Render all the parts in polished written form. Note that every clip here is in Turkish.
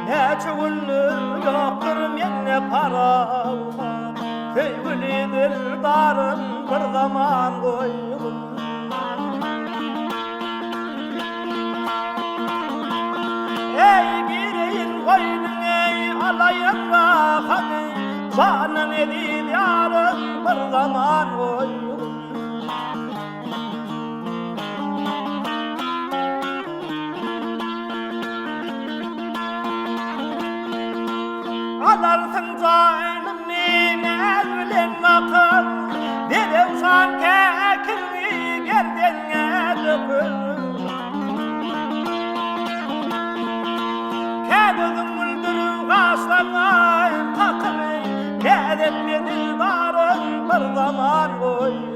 Neçe gündür yoktur menne para Tevgili dildarım bir zaman koyun Ey bireyin koynun ey alayın rahatı Canın edil yarın bir zaman koyun Alarsın canım ne bilen bakır Dedevsan kekilli gerdene dökür Kedudun müldürün kaşlarına takır Kedep dedil varın bir zaman koyun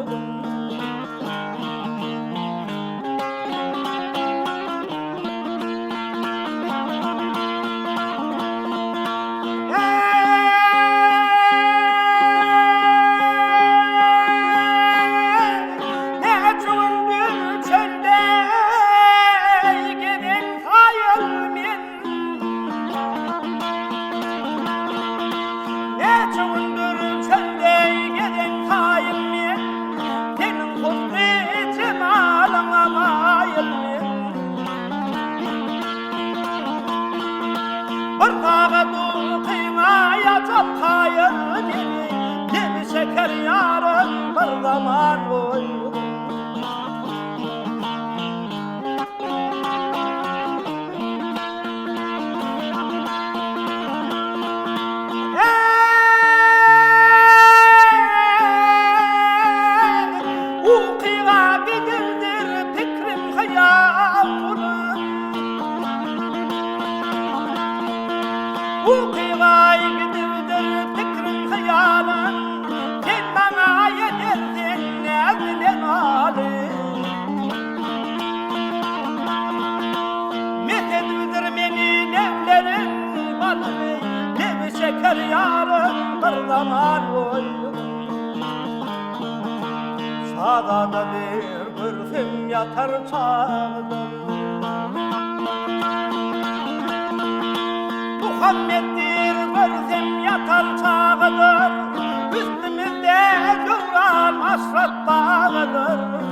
Şeker yarın bir zaman koyun Uykuya gidildir fikrim hayalım Uykuya gidildir fikrim hayalım Bana yedirsin ne bilen alim Methedildir benim evlerin balını Ne bir şeker yarın bir zaman koyun Sağda bir kırfım yatar çağda Muhammed'dir kırfım yatar çağda Üstümüzde Cumran Asrat bağıdır